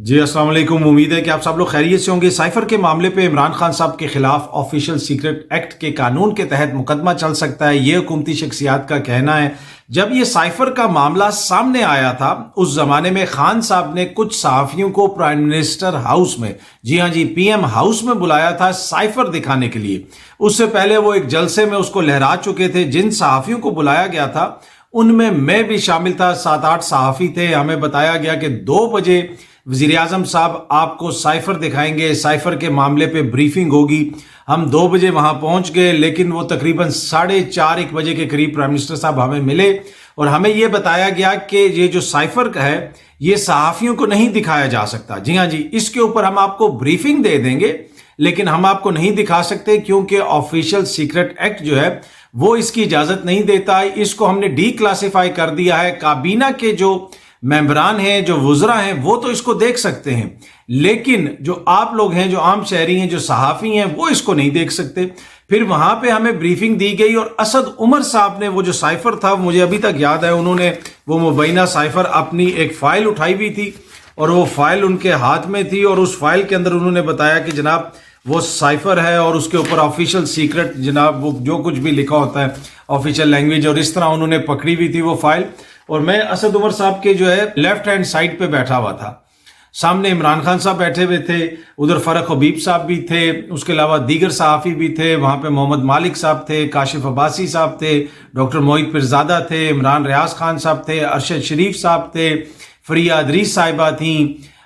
जी अस्सलाम वालेकुम। उम्मीद है कि आप सब लोग खैरियत से होंगे। साइफर के मामले पे इमरान खान साहब के खिलाफ ऑफिशियल सीक्रेट एक्ट के कानून के तहत मुकदमा चल सकता है, ये हुकूमती शख्सियात का कहना है। जब ये साइफर का मामला सामने आया था उस जमाने में खान साहब ने कुछ सहाफियों को प्राइम मिनिस्टर हाउस में, जी हाँ जी, पीएम हाउस में बुलाया था साइफर दिखाने के लिए। उससे पहले वो एक जलसे में उसको लहरा चुके थे। जिन सहाफियों को बुलाया गया था उनमें मैं भी शामिल था, 7-8 सहाफी थे। हमें बताया गया कि 2 बजे वजीर आजम साहब आपको साइफर दिखाएंगे, साइफर के मामले पे ब्रीफिंग होगी। हम 2 बजे वहां पहुंच गए, लेकिन वो तकरीबन 4:30-1 बजे के करीब प्राइम मिनिस्टर साहब हमें मिले और हमें ये बताया गया कि ये जो साइफर का है ये सहाफियों को नहीं दिखाया जा सकता। जी हाँ जी, इसके ऊपर हम आपको ब्रीफिंग दे देंगे लेकिन हम आपको नहीं दिखा सकते क्योंकि ऑफिशियल सीक्रेट एक्ट जो है वो इसकी इजाजत नहीं देता। इसको हमने डी क्लासिफाई कर दिया है। काबीना के जो मेंबरान हैं, जो वुज़रा हैं, वो तो इसको देख सकते हैं, लेकिन जो आप लोग हैं, जो आम शहरी हैं, जो सहाफ़ी हैं, वो इसको नहीं देख सकते। फिर वहां पे हमें ब्रीफिंग दी गई और असद उमर साहब ने वो जो साइफर था, मुझे अभी तक याद है, उन्होंने वो मुबैना साइफर अपनी एक फाइल उठाई हुई थी और वो फाइल उनके हाथ में थी और उस फाइल के अंदर उन्होंने बताया कि जनाब वो साइफर है और उसके ऊपर ऑफिशियल सीक्रेट, जनाब वो जो कुछ भी लिखा होता है ऑफिशियल लैंग्वेज, और इस तरह उन्होंने पकड़ी हुई थी वो फाइल। और मैं असद उमर साहब के जो है लेफ्ट हैंड साइड पे बैठा हुआ था, सामने इमरान खान साहब बैठे हुए थे, उधर फरक हबीब साहब भी थे, उसके अलावा दीगर सहाफ़ी भी थे। वहां पे मोहम्मद मालिक साहब थे, काशिफ अब्बासी साहब थे, डॉक्टर मोहित पिरजादा थे, इमरान रियाज खान साहब थे, अरशद शरीफ साहब थे, फरिया अदरीस साहिबा थी,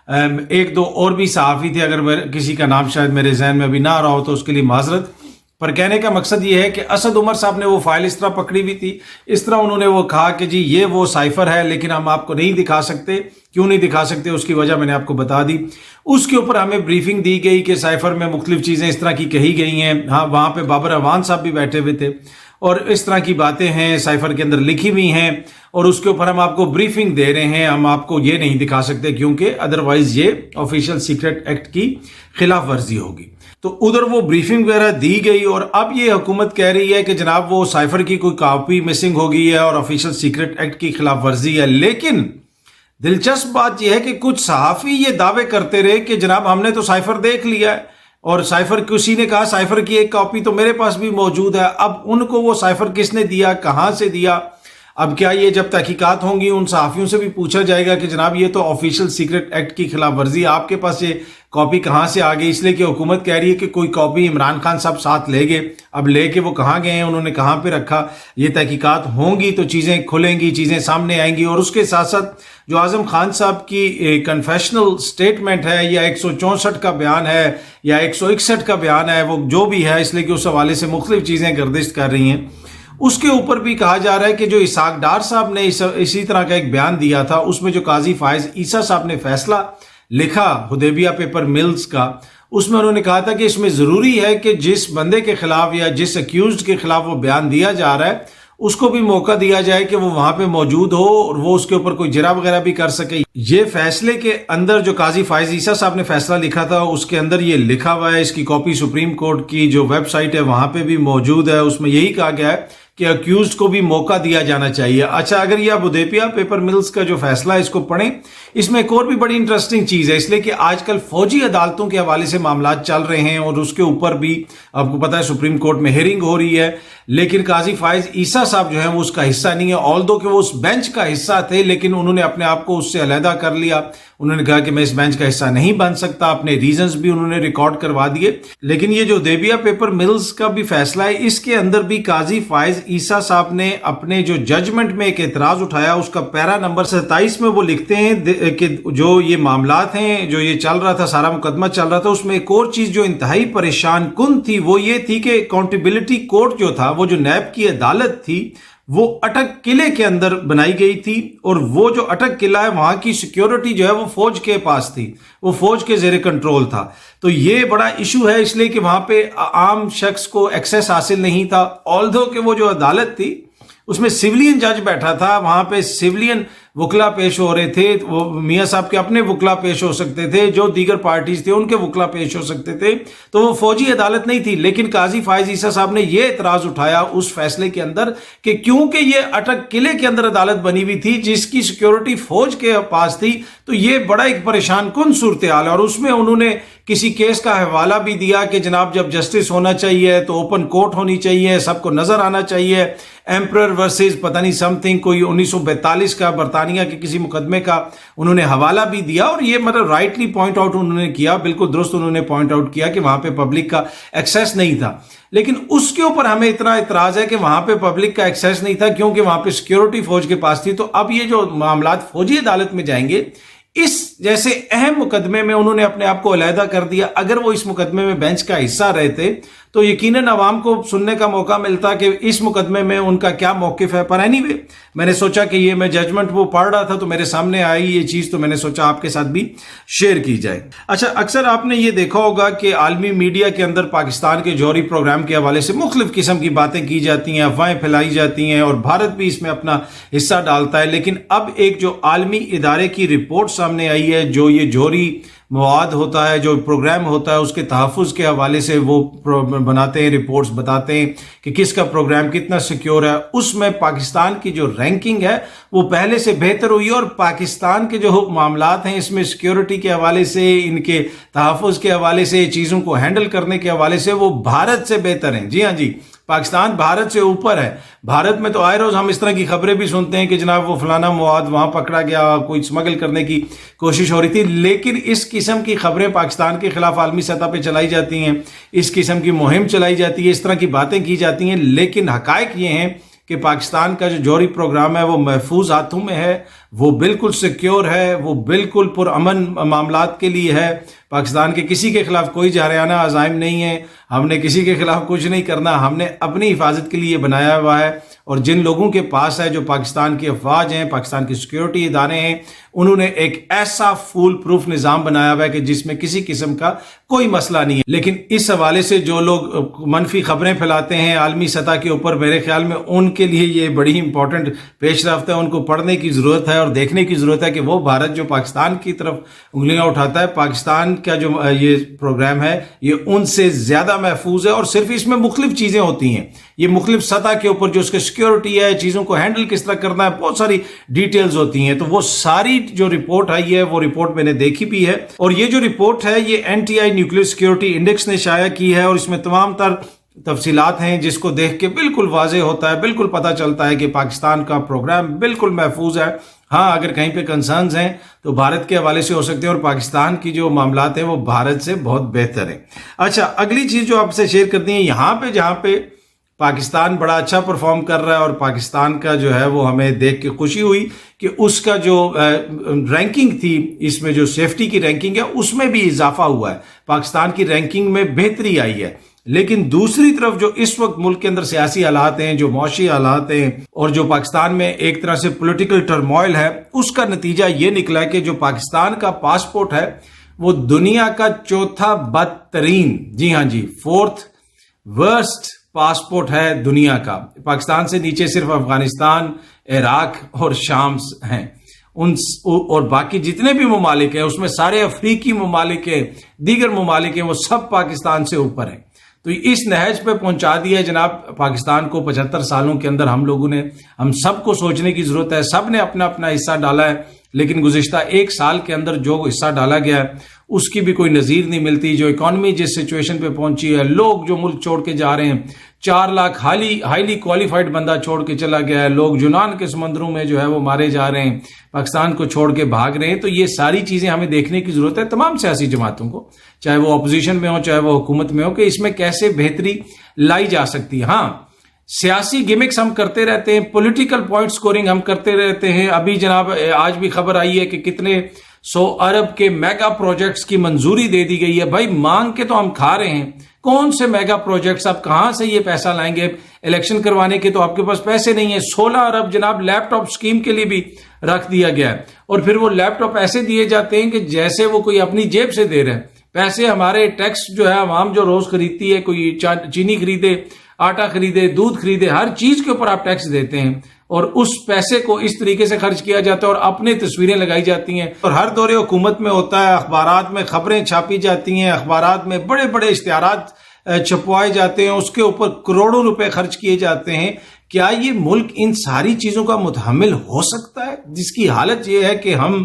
1-2 और भी सहाफ़ी थे। अगर किसी का नाम शायद मेरे जहन में अभी ना आ रहा हो तो उसके लिए माजरत। पर कहने का मकसद ये है कि असद उमर साहब ने वो फाइल इस तरह पकड़ी हुई थी, इस तरह उन्होंने वो कहा कि जी ये वो साइफर है लेकिन हम आपको नहीं दिखा सकते। क्यों नहीं दिखा सकते उसकी वजह मैंने आपको बता दी। उसके ऊपर हमें ब्रीफिंग दी गई कि साइफर में मुख्तलिफ चीज़ें इस तरह की कही गई हैं। हाँ, वहाँ पे बाबर अवान साहब भी बैठे हुए थे और इस तरह की बातें हैं साइफर के अंदर लिखी हुई हैं और उसके ऊपर हम आपको ब्रीफिंग दे रहे हैं। हम आपको ये नहीं दिखा सकते क्योंकि अदरवाइज ये ऑफिशियल सीक्रेट एक्ट की खिलाफ वर्जी होगी। तो उधर वो ब्रीफिंग वगैरह दी गई और अब ये हुकूमत कह रही है कि जनाब वो साइफर की कोई कॉपी मिसिंग हो गई है और ऑफिशियल सीक्रेट एक्ट की खिलाफ वर्जी है। लेकिन दिलचस्प बात यह है कि कुछ सहाफ़ी ये दावे करते रहे कि जनाब हमने तो साइफर देख लिया है और साइफर, किसी ने कहा साइफर की एक कॉपी तो मेरे पास भी मौजूद है। अब उनको वो साइफर किसने दिया, कहाँ से दिया, अब क्या ये जब तहकीकात होंगी उन सहाफ़ियों से भी पूछा जाएगा कि जनाब ये तो ऑफिशियल सीक्रेट एक्ट की खिलाफ वर्जी, आपके पास ये कॉपी कहाँ से आ गई। इसलिए कि हुकूमत कह रही है कि कोई कॉपी इमरान खान साहब साथ ले गए। अब लेके वो कहाँ गए हैं, उन्होंने कहाँ पे रखा, ये तहकीकात होंगी तो चीज़ें खुलेंगी, चीज़ें सामने आएंगी। और उसके साथ साथ जो आज़म खान साहब की कन्फेशनल स्टेटमेंट है या 164 का बयान है या 161 का बयान है, वो जो भी है, इसलिए कि उस हवाले से मुख्तलिफ चीज़ें गर्दिश कर रही हैं। उसके ऊपर भी कहा जा रहा है कि जो इसाक डार साहब ने इसी तरह का एक बयान दिया था, उसमें जो काजी फायज ईसा साहब ने फैसला लिखा हुदैबिया पेपर मिल्स का, उसमें उन्होंने कहा था कि इसमें ज़रूरी है कि जिस बंदे के खिलाफ या जिस अक्यूज्ड के खिलाफ वो बयान दिया जा रहा है उसको भी मौका दिया जाए कि वो वहां पे मौजूद हो और वो उसके ऊपर कोई जरा वगैरह भी कर सके। ये फैसले के अंदर जो काजी फायज ईसा साहब ने फैसला लिखा था उसके अंदर ये लिखा हुआ है। इसकी कॉपी सुप्रीम कोर्ट की जो वेबसाइट है वहां पे भी मौजूद है। उसमें यही कहा गया है कि अक्यूज्ड को भी मौका दिया जाना चाहिए। अच्छा, अगर ये हुदैबिया पेपर मिल्स का जो फैसला है इसको पढ़ें, इसमें एक और भी बड़ी इंटरेस्टिंग चीज़ है, इसलिए कि आजकल फौजी अदालतों के हवाले से मामला चल रहे हैं और उसके ऊपर भी आपको पता है सुप्रीम कोर्ट में हियरिंग हो रही है। लेकिन काजी फायज ईसा साहब जो है वो उसका हिस्सा नहीं है, ऑल्दो कि वो उस बेंच का हिस्सा थे, लेकिन उन्होंने अपने आप को उससे अलहदा कर लिया। उन्होंने कहा कि मैं इस बेंच का हिस्सा नहीं बन सकता, अपने रीजंस भी उन्होंने रिकॉर्ड करवा दिए। लेकिन ये जो हुदैबिया पेपर मिल्स का भी फैसला है, इसके अंदर भी काजी फायज ईसा साहब ने अपने जो जजमेंट में एक एतराज उठाया। उसका पैरा नंबर 27 में वो लिखते हैं कि जो ये मामलात हैं, जो ये चल रहा था, सारा मुकदमा चल रहा था, उसमें एक और चीज जो इंतहाई परेशान कुन थी वो ये थी कि अकाउंटेबिलिटी कोर्ट जो था, वो जो नैब की अदालत थी, वो अटक किले के अंदर बनाई गई थी और वो जो अटक किला है वहां की सिक्योरिटी जो है वो फौज के पास थी, वो फौज के जेरे कंट्रोल था। तो ये बड़ा इशू है, इसलिए कि वहां पे आम शख्स को एक्सेस हासिल नहीं था। ऑल्दो कि वो जो अदालत थी उसमें सिविलियन जज बैठा था, वहां पे सिविलियन वकला पेश हो रहे थे, वो मियाँ साहब के अपने वकला पेश हो सकते थे, जो दीगर पार्टीज थे उनके वकला पेश हो सकते थे, तो वो फौजी अदालत नहीं थी। लेकिन काजी फायज ईसा साहब ने ये एतराज उठाया उस फैसले के अंदर कि क्योंकि ये अटक किले के अंदर अदालत बनी हुई थी जिसकी सिक्योरिटी फौज के पास थी, तो ये बड़ा एक परेशान कुन सूरत हाल है। और उसमें उन्होंने किसी केस का हवाला भी दिया कि जनाब जब जस्टिस होना चाहिए तो ओपन कोर्ट होनी चाहिए, सबको नजर आना चाहिए। एम्परर वर्सेस पता नहीं समथिंग कोई 1942 का बरतानिया के किसी मुकदमे का उन्होंने हवाला भी दिया, और ये मतलब राइटली पॉइंट आउट उन्होंने किया, बिल्कुल दुरुस्त उन्होंने पॉइंट आउट किया कि वहां पे पब्लिक का एक्सेस नहीं था। लेकिन उसके ऊपर हमें इतना इतराज है कि वहां पे पब्लिक का एक्सेस नहीं था क्योंकि वहां पे सिक्योरिटी फौज के पास थी। तो अब ये जो मामलात फौजी अदालत में जाएंगे, इस जैसे अहम मुकदमे में उन्होंने अपने आप को अलहदा कर दिया। अगर वो इस मुकदमे में बेंच का हिस्सा रहते तो यकीनन अवाम को सुनने का मौका मिलता कि इस मुकदमे में उनका क्या मौकिफ है। पर एनीवे, मैंने सोचा कि ये मैं जजमेंट वो पढ़ रहा था तो मेरे सामने आई ये चीज, तो मैंने सोचा आपके साथ भी शेयर की जाए। अच्छा, अक्सर आपने ये देखा होगा कि आलमी मीडिया के अंदर पाकिस्तान के जौहरी प्रोग्राम के हवाले से मुख्तलिफ किस्म की बातें की जाती हैं, अफवाहें फैलाई जाती हैं, और भारत भी इसमें अपना हिस्सा डालता है। लेकिन अब एक जो आलमी इदारे की रिपोर्ट सामने आई है, जो ये जौहरी मवाद होता है, जो प्रोग्राम होता है, उसके तहफ़्फ़ुज़ के हवाले से वो बनाते हैं, रिपोर्ट्स बताते हैं कि किसका प्रोग्राम कितना सिक्योर है। उसमें पाकिस्तान की जो रैंकिंग है वो पहले से बेहतर हुई है, और पाकिस्तान के जो मामलात हैं इसमें सिक्योरिटी के हवाले से, इनके तहफ़्फ़ुज़ के हवाले से, चीज़ों को हैंडल करने के हवाले से वो भारत से बेहतर हैं। जी हाँ जी, पाकिस्तान भारत से ऊपर है। भारत में तो आए रोज हम इस तरह की खबरें भी सुनते हैं कि जनाब वो फलाना मवाद वहां पकड़ा गया, कोई स्मगल करने की कोशिश हो रही थी। लेकिन इस किस्म की खबरें पाकिस्तान के खिलाफ आलमी सतह पे चलाई जाती हैं, इस किस्म की मुहिम चलाई जाती है, इस तरह की बातें की जाती हैं। लेकिन हकायक ये हैं कि पाकिस्तान का जो जौहरी प्रोग्राम है वो महफूज हाथों में है, वो बिल्कुल सिक्योर है, वो बिल्कुल पुरअमन मामलात के लिए है। पाकिस्तान के किसी के खिलाफ कोई जारियाना अज़ाइम नहीं है, हमने किसी के खिलाफ कुछ नहीं करना, हमने अपनी हिफाजत के लिए बनाया हुआ है। और जिन लोगों के पास है, जो पाकिस्तान की अफवाज हैं, पाकिस्तान की सिक्योरिटी इदारे हैं, उन्होंने एक ऐसा फूल प्रूफ निज़ाम बनाया हुआ है कि जिसमें किसी किस्म का कोई मसला नहीं है। लेकिन इस हवाले से जो लोग मनफी खबरें फैलाते हैं आलमी सतह के ऊपर, मेरे ख्याल में उनके लिए ये बड़ी इंपॉर्टेंट पेशरफ्त है, उनको पढ़ने की ज़रूरत है और देखने की ज़रूरत है कि वो भारत जो पाकिस्तान की तरफ उंगलियां उठाता है, पाकिस्तान का जो ये प्रोग्राम है ये उनसे ज़्यादा महफूज है। और सिर्फ इसमें मुख्तलिफ चीज़ें होती हैं, ये मुख्तलिफ सतह के ऊपर जो उसकी सिक्योरिटी है, चीज़ों को हैंडल किस तरह करना है, बहुत सारी डिटेल्स होती हैं। तो वो सारी जो रिपोर्ट आई है वो रिपोर्ट मैंने देखी भी है, और ये जो रिपोर्ट है ये NTI न्यूक्लियर सिक्योरिटी इंडेक्स ने शाया की है, और इसमें तमाम तर तफसीलात हैं जिसको देख के बिल्कुल वाज़ेह होता है, बिल्कुल पता चलता है कि पाकिस्तान का प्रोग्राम बिल्कुल महफूज है। हाँ, अगर कहीं पे कंसर्न्स हैं तो भारत के हवाले से हो सकते हैं, और पाकिस्तान की जो मामलात हैं वो भारत से बहुत बेहतर हैं। अच्छा, अगली चीज़ जो आपसे शेयर करती है, यहाँ पे जहाँ पे पाकिस्तान बड़ा अच्छा परफॉर्म कर रहा है और पाकिस्तान का जो है वो हमें देख के खुशी हुई कि उसका जो रैंकिंग थी, इसमें जो सेफ्टी की रैंकिंग है उसमें भी इजाफा हुआ है, पाकिस्तान की रैंकिंग में बेहतरी आई है। लेकिन दूसरी तरफ जो इस वक्त मुल्क के अंदर सियासी हालात हैं, जो मौशी हालात हैं, और जो पाकिस्तान में एक तरह से पॉलिटिकल टर्मोइल है, उसका नतीजा ये निकला है कि जो पाकिस्तान का पासपोर्ट है वो दुनिया का चौथा बदतरीन, जी हाँ जी, 4th वर्स्ट पासपोर्ट है दुनिया का। पाकिस्तान से नीचे सिर्फ अफगानिस्तान, इराक और शाम हैं, और बाकी जितने भी ममालिक हैं उसमें सारे अफ्रीकी ममालिक हैं, दीगर ममालिक हैं, वो सब पाकिस्तान से ऊपर हैं। तो इस नहज पे पहुंचा दिया है जनाब पाकिस्तान को। 75 सालों के अंदर हम लोगों ने, हम सबको सोचने की जरूरत है, सब ने अपना अपना हिस्सा डाला है, लेकिन गुज़िश्ता 1 साल के अंदर जो हिस्सा डाला गया है उसकी भी कोई नज़ीर नहीं मिलती। जो इकॉनमी जिस सिचुएशन पे पहुंची है, लोग जो मुल्क छोड़ के जा रहे हैं, 4 लाख हाईली क्वालिफाइड बंदा छोड़ के चला गया है, लोग यूनान के समंदरों में जो है वो मारे जा रहे हैं, पाकिस्तान को छोड़ के भाग रहे हैं। तो ये सारी चीजें हमें देखने की जरूरत है तमाम सियासी जमातों को, चाहे वो अपोजिशन में हो चाहे वो हुकूमत में हो, कि इसमें कैसे बेहतरी लाई जा सकती है। हाँ, सियासी गिमिक्स हम करते रहते हैं, पॉलिटिकल पॉइंट स्कोरिंग हम करते रहते हैं। अभी जनाब आज भी खबर आई है कि कितने 100 अरब के मेगा प्रोजेक्ट्स की मंजूरी दे दी गई है। भाई मांग के तो हम खा रहे हैं, कौन से मेगा प्रोजेक्ट्स, आप कहां से ये पैसा लाएंगे? इलेक्शन करवाने के तो आपके पास पैसे नहीं है। 16 अरब जनाब लैपटॉप स्कीम के लिए भी रख दिया गया है, और फिर वो लैपटॉप ऐसे दिए जाते हैं कि जैसे वो कोई अपनी जेब से दे रहे हैं पैसे। हमारे टैक्स जो है आवाम जो रोज खरीदती है, कोई चीनी खरीदे, आटा खरीदे, दूध खरीदे, हर चीज के ऊपर आप टैक्स देते हैं, اور اس پیسے کو اس طریقے سے خرچ کیا جاتا ہے اور اپنے تصویریں لگائی جاتی ہیں، اور ہر دور حکومت میں ہوتا ہے، اخبارات میں خبریں چھاپی جاتی ہیں، اخبارات میں بڑے بڑے اشتہارات چھپوائے جاتے ہیں، اس کے اوپر کروڑوں روپے خرچ کیے جاتے ہیں۔ کیا یہ ملک ان ساری چیزوں کا متحمل ہو سکتا ہے، جس کی حالت یہ ہے کہ ہم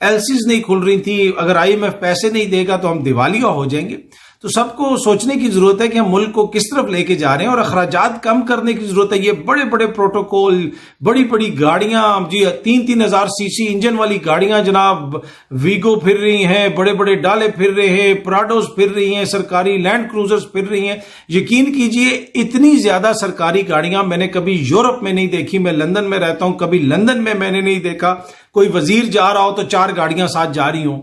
ایلسیز نہیں کھل رہی تھی، اگر IMF پیسے نہیں دے گا تو ہم دیوالیہ ہو جائیں گے؟ تو سب کو سوچنے کی ضرورت ہے کہ ہم ملک کو کس طرف لے کے جا رہے ہیں، اور اخراجات کم کرنے کی ضرورت ہے۔ یہ بڑے بڑے پروٹوکول، بڑی بڑی گاڑیاں، جی 3,000 cc انجن والی گاڑیاں جناب ویگو پھر رہی ہیں، بڑے بڑے ڈالے پھر رہے ہیں، پراڈوز پھر رہی ہیں، سرکاری لینڈ کروزرز پھر رہی ہیں۔ یقین کیجئے اتنی زیادہ سرکاری گاڑیاں میں نے کبھی یورپ میں نہیں دیکھی۔ میں لندن میں رہتا ہوں، کبھی لندن میں نے نہیں دیکھا کوئی وزیر جا رہا ہو تو 4 گاڑیاں ساتھ جا رہی ہوں۔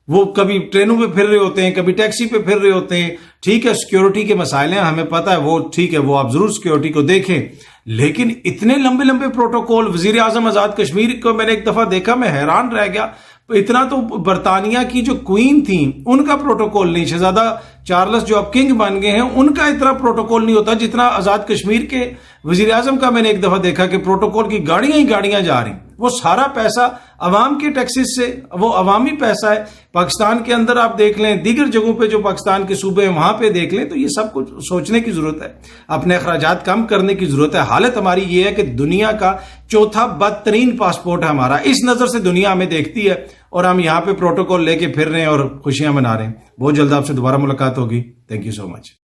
وہ کبھی ٹرینوں پہ پھر رہے ہوتے ہیں، کبھی ٹیکسی پہ پھر رہے ہوتے ہیں۔ ٹھیک ہے، سیکیورٹی کے مسائل ہیں، ہمیں پتہ ہے، وہ ٹھیک ہے، وہ آپ ضرور سیکیورٹی کو دیکھیں، لیکن اتنے لمبے لمبے پروٹوکول۔ وزیر اعظم آزاد کشمیر کو میں نے ایک دفعہ دیکھا، میں حیران رہ گیا، اتنا تو برطانیہ کی جو کوئین تھیں ان کا پروٹوکول نہیں، شہزادہ چارلس جو اب کنگ بن گئے ہیں ان کا اتنا پروٹوکول نہیں ہوتا جتنا آزاد کشمیر کے وزیر اعظم کا میں نے ایک دفعہ دیکھا کہ پروٹوکول کی گاڑیاں ہی گاڑیاں جا رہی ہیں۔ وہ سارا پیسہ عوام کے ٹیکسز سے، وہ عوامی پیسہ ہے۔ پاکستان کے اندر آپ دیکھ لیں، دیگر جگہوں پہ جو پاکستان کے صوبے ہیں وہاں پہ دیکھ لیں، تو یہ سب کچھ سوچنے کی ضرورت ہے، اپنے اخراجات کم کرنے کی ضرورت ہے۔ حالت ہماری یہ ہے کہ دنیا کا چوتھا بدترین پاسپورٹ ہے ہمارا، اس نظر سے دنیا ہمیں دیکھتی ہے، اور ہم یہاں پہ پروٹوکول لے کے پھر رہے ہیں اور خوشیاں منا رہے ہیں۔ بہت جلد آپ سے دوبارہ ملاقات ہوگی۔ Thank you so much.